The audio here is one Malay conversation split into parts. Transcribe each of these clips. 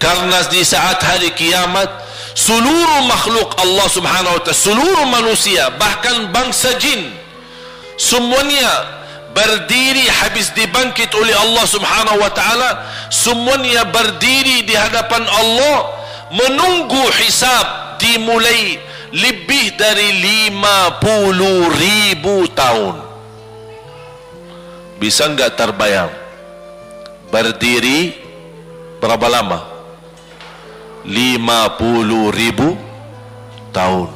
Karena di saat hari kiamat seluruh makhluk Allah subhanahu wa ta'ala, seluruh manusia, bahkan bangsa jin, semuanya berdiri habis dibangkit oleh Allah subhanahu wa ta'ala. Semuanya berdiri di hadapan Allah menunggu hisab dimulai lebih dari 50.000 tahun. Bisa enggak terbayang berdiri berapa lama? 50.000 tahun.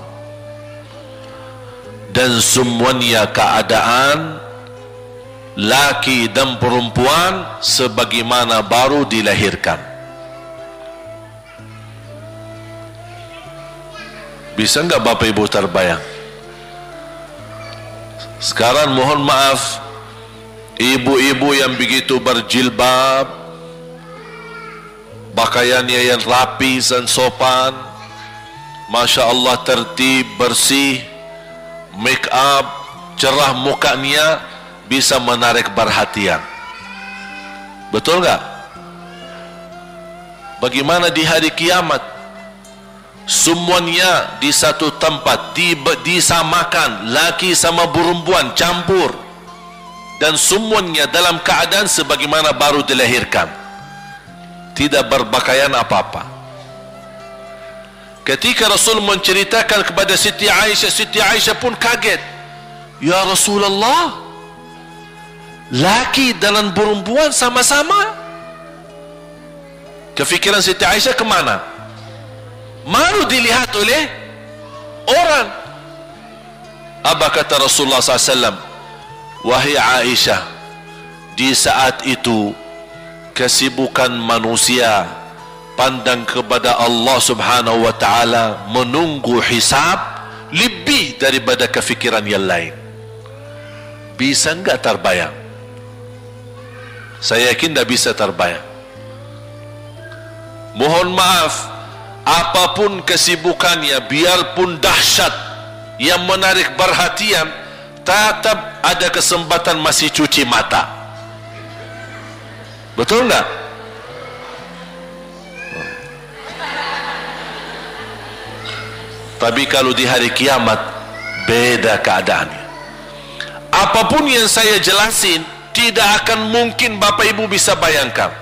Dan semuanya keadaan laki dan perempuan sebagaimana baru dilahirkan. Bisa enggak Bapak Ibu terbayang? Sekarang mohon maaf, ibu-ibu yang begitu berjilbab, pakaiannya yang rapi dan sopan, Masya Allah, tertib, bersih, make up, cerah mukanya, bisa menarik perhatian. Betul enggak? Bagaimana di hari kiamat? Semuanya di satu tempat, disamakan, laki sama perempuan campur, dan semuanya dalam keadaan sebagaimana baru dilahirkan, tidak berpakaian apa-apa. Ketika Rasul menceritakan kepada Siti Aisyah pun kaget. Ya Rasulullah, laki dan perempuan sama-sama. Kefikiran Siti Aisyah kemana? Malu dilihat oleh orang. Apa kata Rasulullah SAW? Wahai Aisyah, di saat itu kesibukan manusia pandang kepada Allah subhanahu wa ta'ala, menunggu hisab lebih daripada kefikiran yang lain. Bisa enggak terbayang? Saya yakin tidak bisa terbayang. Mohon maaf, apapun kesibukannya, biarpun dahsyat yang menarik perhatian, tetap ada kesempatan masih cuci mata. Betul enggak? Tapi kalau di hari kiamat beda keadaannya. Apapun yang saya jelasin tidak akan mungkin Bapak Ibu bisa bayangkan,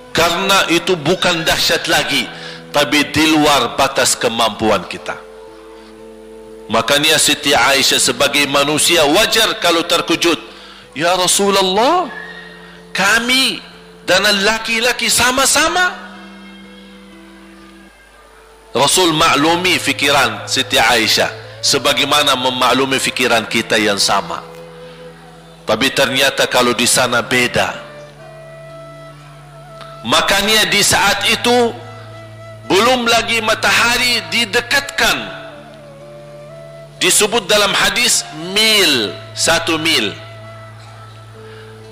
karena itu bukan dahsyat lagi, tapi di luar batas kemampuan kita. Makanya Siti Aisyah sebagai manusia wajar kalau terkejut. Ya Rasulullah, kami dan laki-laki sama-sama. Rasul maklumi fikiran Siti Aisyah sebagaimana memaklumi fikiran kita yang sama. Tapi ternyata kalau di sana beda. Makanya di saat itu belum lagi matahari didekatkan. Disebut dalam hadis mil, 1 mil.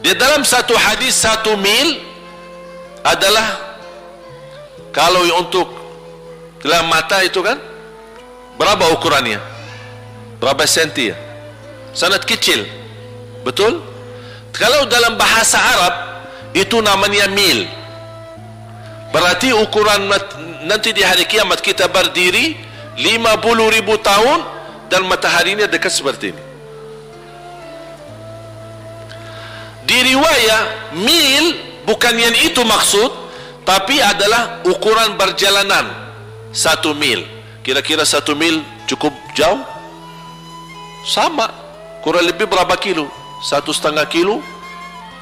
Di dalam satu hadis 1 mil adalah, kalau untuk dalam mata itu kan berapa ukurannya? Berapa senti ya? Sangat kecil. Betul? Kalau dalam bahasa Arab itu namanya mil. Berarti ukuran nanti di hari kiamat kita berdiri 50.000 tahun dan mataharinya dekat seperti ini. Di riwayat mil bukan yang itu maksud, tapi adalah ukuran perjalanan 1 mil. Kira-kira 1 mil cukup jauh? Sama, kurang lebih berapa kilo? 1,5 kilo?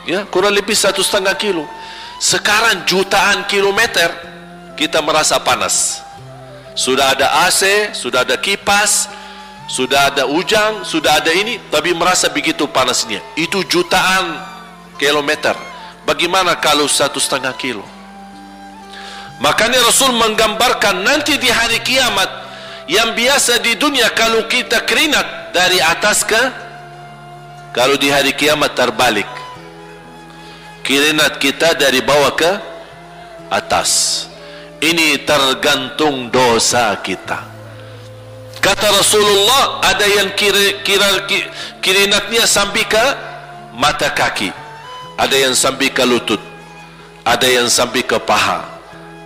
Ya, kurang lebih 1,5 kilo. Sekarang jutaan kilometer kita merasa panas. Sudah ada AC, sudah ada kipas, sudah ada ujang, sudah ada ini, tapi merasa begitu panasnya. Itu jutaan kilometer. Bagaimana kalau 1,5 kilo? Makanya Rasul menggambarkan nanti di hari kiamat, yang biasa di dunia kalau kita keringat dari atas ke, kalau di hari kiamat terbalik, keringat kita dari bawah ke atas. Ini tergantung dosa kita. Kata Rasulullah, ada yang keringatnya sampai ke mata kaki, ada yang sampai ke lutut, ada yang sampai ke paha,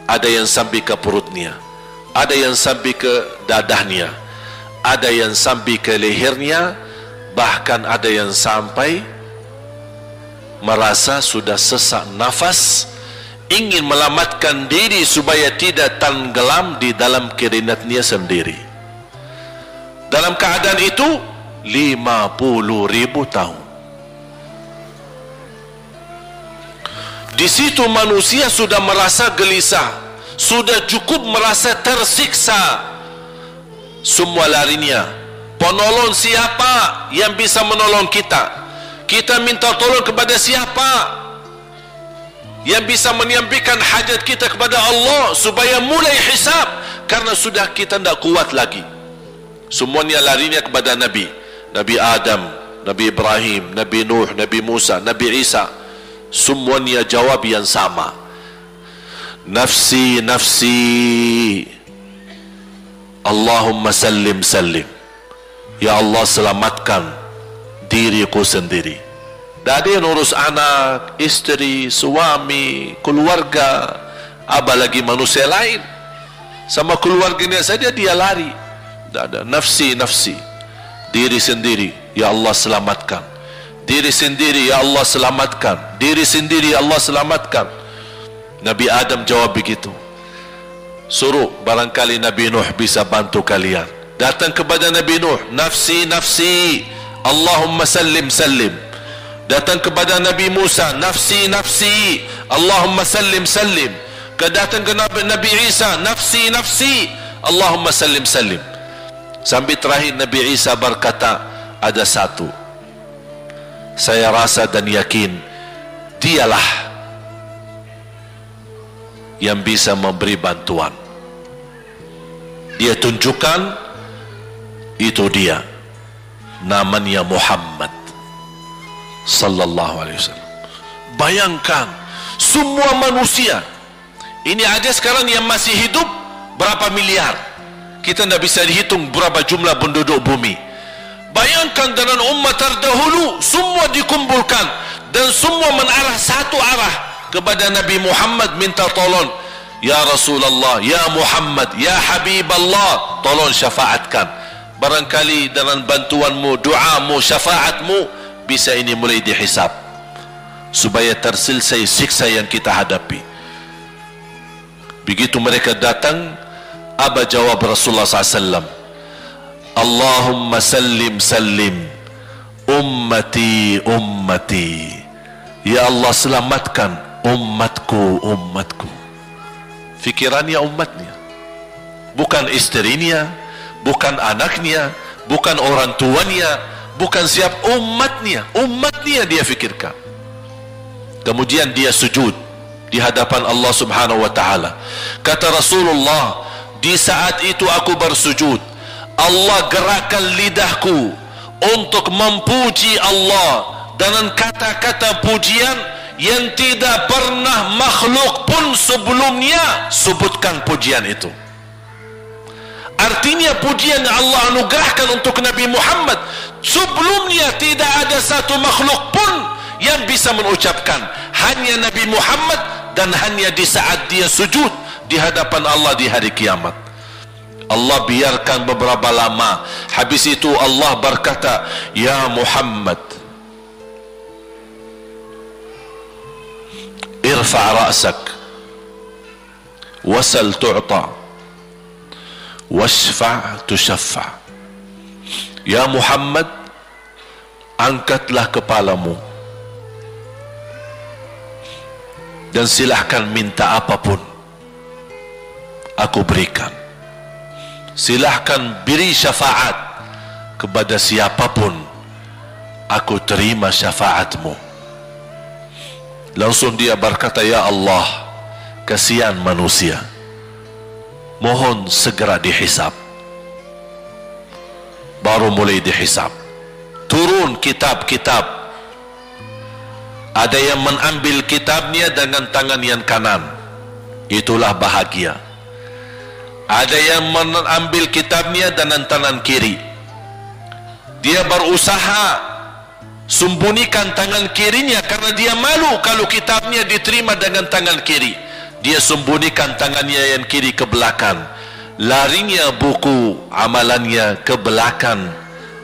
ada yang sampai ke perutnya, ada yang sampai ke dadahnya, ada yang sampai ke lehernya, bahkan ada yang sampai merasa sudah sesak nafas, ingin melamatkan diri supaya tidak tenggelam di dalam keringatnya sendiri. Dalam keadaan itu 50.000 tahun. Di situ manusia sudah merasa gelisah, sudah cukup merasa tersiksa. Semua larinya, penolong siapa yang bisa menolong kita? Kita minta tolong kepada siapa yang bisa menyampaikan hajat kita kepada Allah supaya mulai hisab? Karena sudah kita tidak kuat lagi. Semuanya larinya kepada Nabi, Nabi Adam, Nabi Ibrahim, Nabi Nuh, Nabi Musa, Nabi Isa. Semuanya jawab yang sama, nafsi nafsi, Allahumma sallim sallim. Ya Allah, selamatkan diriku sendiri. Tak ada yang urus anak, istri, suami, keluarga, apalagi manusia lain. Sama keluarganya saja dia lari. Tak ada, nafsi nafsi, diri sendiri. Ya Allah, selamatkan diri sendiri. Ya Allah, selamatkan diri sendiri. Ya Allah, selamatkan. Nabi Adam jawab begitu. Suruh barangkali Nabi Nuh bisa bantu kalian. Datang kepada Nabi Nuh, nafsi nafsi, Allahumma sallim sallim. Datang kepada Nabi Musa, nafsi nafsi, Allahumma sallim sallim. Datang ke Nabi Isa, nafsi nafsi, Allahumma sallim sallim. Sampai terakhir Nabi Isa berkata, ada satu, saya rasa dan yakin dialah yang bisa memberi bantuan. Dia tunjukkan, itu dia, namanya Muhammad sallallahu alaihi wasallam. Bayangkan semua manusia ini aja sekarang yang masih hidup berapa miliar, kita tidak bisa dihitung berapa jumlah penduduk bumi. Bayangkan dengan umat terdahulu semua dikumpulkan dan semua menarah satu arah kepada Nabi Muhammad, minta tolong, ya Rasulullah, ya Muhammad, ya Habiballah, tolong syafaatkan. Barangkali dengan bantuanmu, doamu, syafaatmu bisa ini mulai dihisab supaya terselesai siksa yang kita hadapi. Begitu mereka datang, apa jawab Rasulullah SAW? Allahumma sallim sallim, ummati ummati. Ya Allah, selamatkan umatku umatku. Fikirannya umatnya, bukan istrinya, bukan anaknya, bukan orang tuanya, bukan siap, umatnya. Umatnya dia fikirkan. Kemudian dia sujud di hadapan Allah Subhanahu wa taala. Kata Rasulullah, di saat itu aku bersujud, Allah gerakkan lidahku untuk memuji Allah dengan kata-kata pujian yang tidak pernah makhluk pun sebelumnya sebutkan pujian itu. Artinya pujian yang Allah anugerahkan untuk Nabi Muhammad sebelumnya tidak ada satu makhluk pun yang bisa mengucapkan, hanya Nabi Muhammad, dan hanya di saat dia sujud di hadapan Allah di hari kiamat. Allah biarkan beberapa lama, habis itu Allah berkata, ya Muhammad, irfa' ra'sak wasal tu'ta washfa' tushaffa'. Ya Muhammad, angkatlah kepalamu dan silahkan minta apapun, aku berikan. Silahkan beri syafaat kepada siapapun, aku terima syafaatmu. Langsung dia berkata, ya Allah, kasihan manusia, mohon segera dihisab. Baru mulai dihisab, turun kitab-kitab. Ada yang mengambil kitabnya dengan tangan yang kanan, itulah bahagia. Ada yang mengambil kitabnya dengan tangan kiri. Dia berusaha sembunyikan tangan kirinya karena dia malu kalau kitabnya diterima dengan tangan kiri. Dia sembunyikan tangannya yang kiri ke belakang, larinya buku amalannya ke belakang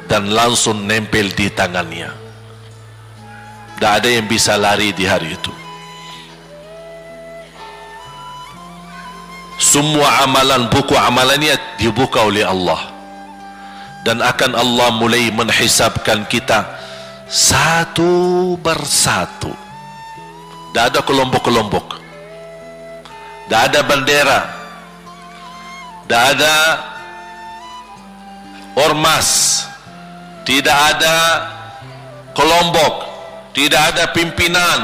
dan langsung nempel di tangannya. Tak ada yang bisa lari di hari itu. Semua amalan, buku amalannya dibuka oleh Allah, dan akan Allah mulai menghisabkan kita satu persatu. Tak ada kelompok-kelompok, tak ada bendera, tak ada ormas, tidak ada kelompok, tidak ada pimpinan.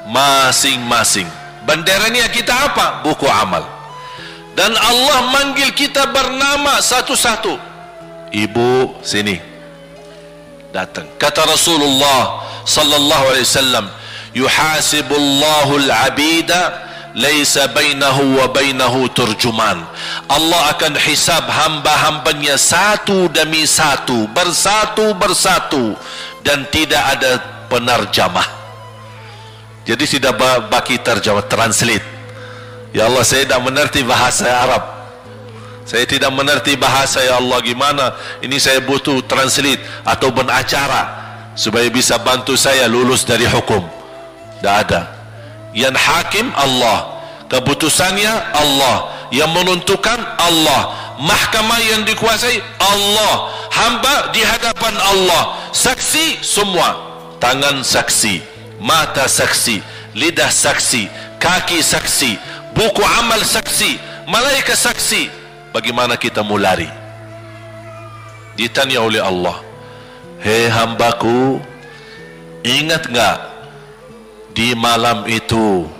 Masing-masing benderanya kita apa? Buku amal. Dan Allah manggil kita bernama satu-satu. Ibu, sini, datang. Kata Rasulullah sallallahu alaihi wasallam, yuhasibullahu al-abida laisa bainahu wa bainahu turjuman. Allah akan hisab hamba-hambanya satu demi satu, bersatu-bersatu, dan tidak ada penerjemah. Jadi tidak bagi terjemah, translate. Ya Allah, saya tidak mengerti bahasa Arab, saya tidak mengerti bahasa, ya Allah, gimana ini, saya butuh translate atau beracara supaya bisa bantu saya lulus dari hukum. Tidak ada. Yang hakim Allah, keputusannya Allah, yang menentukan Allah, mahkamah yang dikuasai Allah, hamba di hadapan Allah, saksi semua, tangan saksi, mata saksi, lidah saksi, kaki saksi, buku amal saksi, malaikat saksi. Bagaimana kita mau lari? Ditanya oleh Allah, hei hambaku, ingat enggak di malam itu,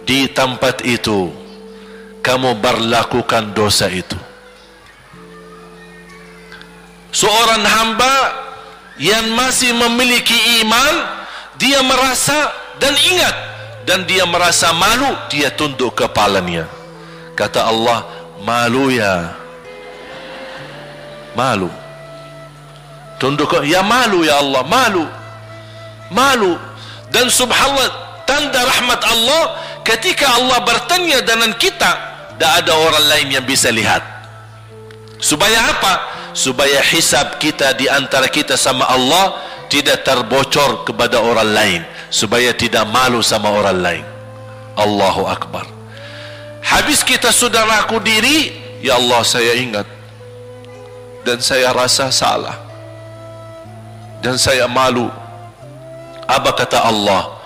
di tempat itu, kamu berlakukan dosa itu? Seorang hamba yang masih memiliki iman, dia merasa dan ingat, dan dia merasa malu, dia tunduk kepalanya. Kata Allah, malu ya, malu, tunduk, ya malu ya Allah, malu, malu. Dan subhanallah, tanda rahmat Allah, ketika Allah bertanya dengan kita, tak ada orang lain yang bisa lihat. Supaya apa? Supaya hisab kita di antara kita sama Allah tidak terbocor kepada orang lain, supaya tidak malu sama orang lain. Allahu Akbar. Habis kita sudah raku diri, ya Allah, saya ingat dan saya rasa salah dan saya malu. Apa kata Allah?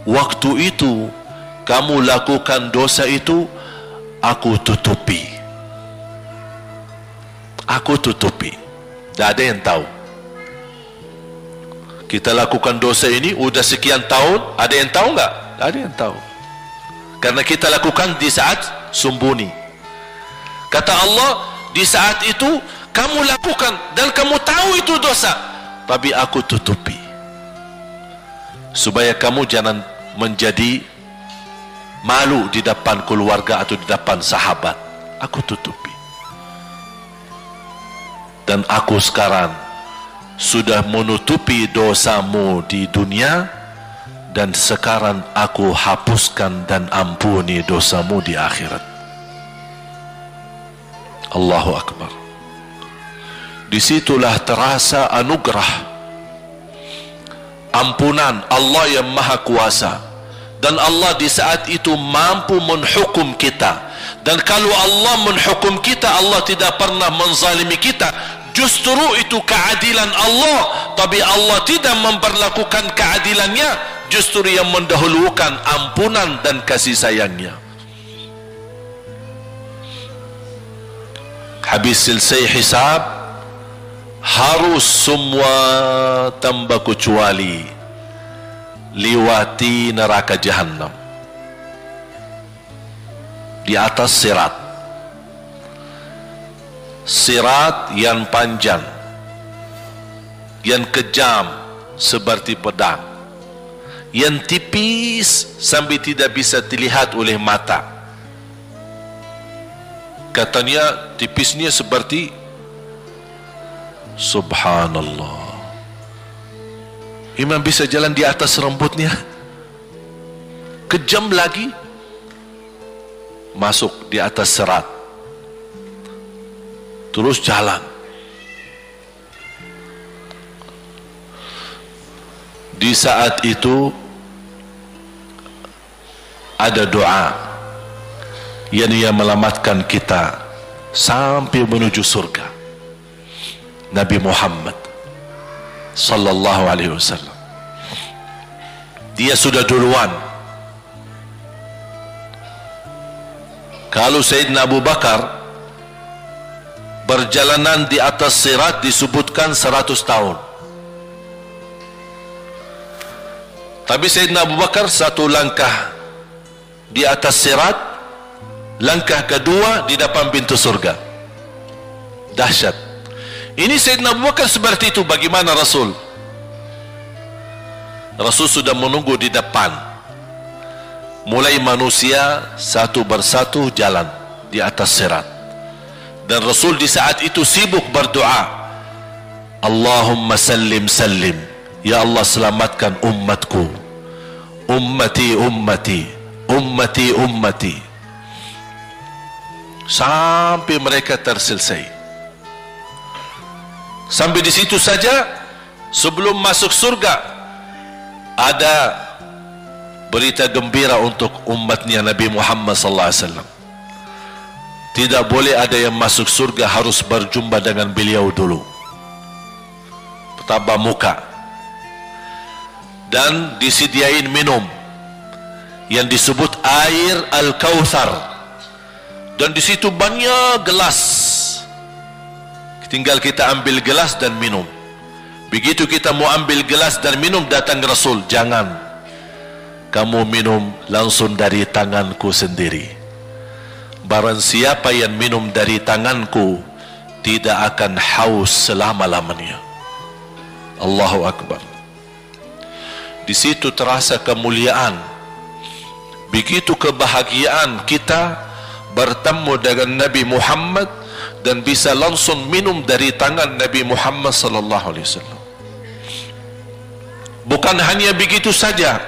Waktu itu kamu lakukan dosa itu, aku tutupi, aku tutupi. Tak ada yang tahu. Kita lakukan dosa ini udah sekian tahun, ada yang tahu enggak? Tak ada yang tahu. Karena kita lakukan di saat sembunyi. Kata Allah, di saat itu kamu lakukan dan kamu tahu itu dosa, tapi aku tutupi supaya kamu jangan menjadi malu di depan keluarga atau di depan sahabat. Aku tutupi. Dan aku sekarang sudah menutupi dosamu di dunia, dan sekarang aku hapuskan dan ampuni dosamu di akhirat. Allahu Akbar. Disitulah terasa anugerah, ampunan Allah yang maha kuasa. Dan Allah di saat itu mampu menghukum kita. Dan kalau Allah menghukum kita, Allah tidak pernah menzalimi kita. Justru itu keadilan Allah, tapi Allah tidak memperlakukan keadilannya, justru yang mendahulukan ampunan dan kasih sayangnya. Habis selesai hisab, harus semua tanpa kecuali lewati neraka Jahannam di atas sirat. Sirat yang panjang, yang kejam seperti pedang, yang tipis sampai tidak bisa dilihat oleh mata. Katanya tipisnya seperti, subhanallah, Imam bisa jalan di atas rambutnya. Kejam lagi masuk di atas serat, terus jalan. Di saat itu ada doa yang ia melamatkan kita sampai menuju surga. Nabi Muhammad sallallahu alaihi wasallam, dia sudah duluan. Kalau Sayyidina Abu Bakar perjalanan di atas sirat disebutkan 100 tahun, tapi Sayyidina Abu Bakar satu langkah di atas sirat, langkah kedua di depan pintu surga. Dahsyat. Ini Sayyidina Abu Bakar seperti itu. Bagaimana Rasul? Rasul sudah menunggu di depan. Mulai manusia satu persatu jalan di atas sirat, dan Rasul di saat itu sibuk berdoa, Allahumma sallim sallim, ya Allah selamatkan umatku, ummati ummati, ummati ummati, sampai mereka terselesai. Sampai di situ saja. Sebelum masuk surga ada berita gembira untuk umatnya Nabi Muhammad sallallahu alaihi wasallam. Tidak boleh ada yang masuk surga, harus berjumpa dengan beliau dulu, tatap muka, dan disediain minum yang disebut air Al-Kautsar, dan di situ banyak gelas. Tinggal kita ambil gelas dan minum. Begitu kita mau ambil gelas dan minum, datang Rasul, jangan kamu minum langsung dari tanganku sendiri. Barang siapa yang minum dari tanganku tidak akan haus selama-lamanya. Allahu Akbar. Di situ terasa kemuliaan. Begitu kebahagiaan kita bertemu dengan Nabi Muhammad dan bisa langsung minum dari tangan Nabi Muhammad sallallahu alaihi wasallam. Bukan hanya begitu saja,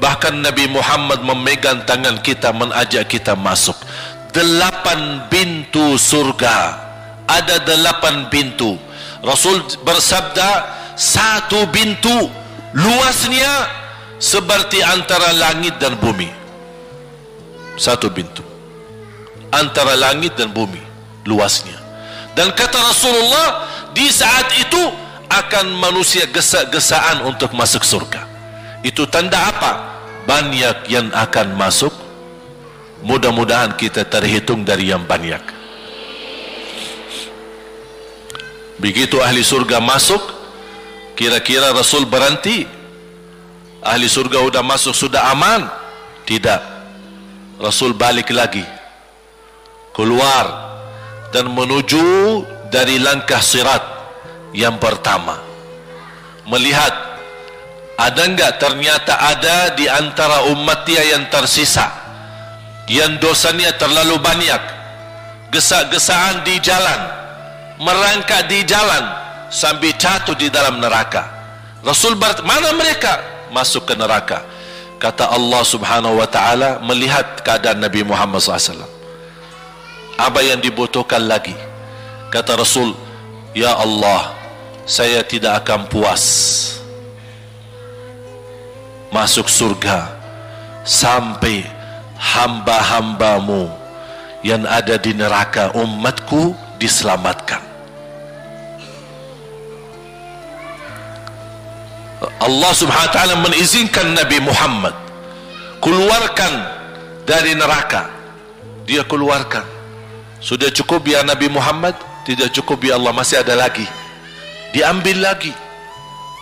bahkan Nabi Muhammad memegang tangan kita, mengajak kita masuk 8 pintu surga. Ada 8 pintu. Rasul bersabda, 1 pintu luasnya seperti antara langit dan bumi. 1 pintu antara langit dan bumi luasnya. Dan kata Rasulullah, di saat itu akan manusia gesa-gesaan untuk masuk surga. Itu tanda apa? Banyak yang akan masuk. Mudah-mudahan kita terhitung dari yang banyak. Begitu ahli surga masuk, kira-kira Rasul berhenti? Ahli surga sudah masuk, sudah aman? Tidak. Rasul balik lagi, keluar dan menuju dari langkah sirat yang pertama, melihat ada enggak ternyata ada di antara umatnya yang tersisa, yang dosanya terlalu banyak, gesa-gesaan di jalan, merangkak di jalan sampai jatuh di dalam neraka. Rasul mana mereka? Masuk ke neraka. Kata Allah subhanahu wa ta'ala, melihat keadaan Nabi Muhammad SAW, apa yang dibutuhkan lagi? Kata Rasul, ya Allah, saya tidak akan puas masuk surga sampai hamba-hambamu yang ada di neraka, umatku, diselamatkan. Allah subhanahu wa ta'ala mengizinkan Nabi Muhammad keluarkan dari neraka. Dia keluarkan. Sudah cukup ya Nabi Muhammad? Tidak cukup ya Allah, masih ada lagi. Diambil lagi,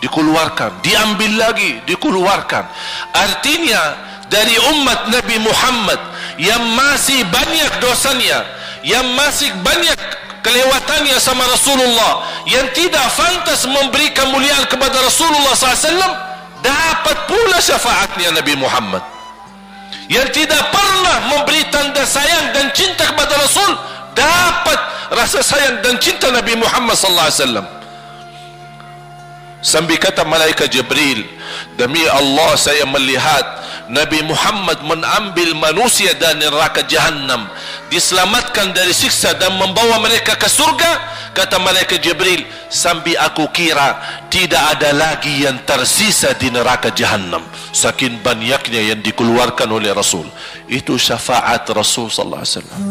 dikeluarkan, diambil lagi, dikeluarkan. Artinya dari umat Nabi Muhammad yang masih banyak dosanya, yang masih banyak kelewatannya sama Rasulullah, yang tidak pantas memberi kemuliaan kepada Rasulullah SAW, dapat pula syafaatnya Nabi Muhammad. Yang tidak pernah memberi tanda sayang dan cinta kepada Rasul, dapat rasa sayang dan cinta Nabi Muhammad sallallahu alaihi wasallam. Sambil kata malaikat Jibril, demi Allah saya melihat Nabi Muhammad mengambil manusia dari neraka Jahannam, diselamatkan dari siksa dan membawa mereka ke surga. Kata malaikat Jibril, sambil aku kira tidak ada lagi yang tersisa di neraka Jahannam, saking banyaknya yang dikeluarkan oleh Rasul. Itu syafaat Rasul sallallahu alaihi wasallam.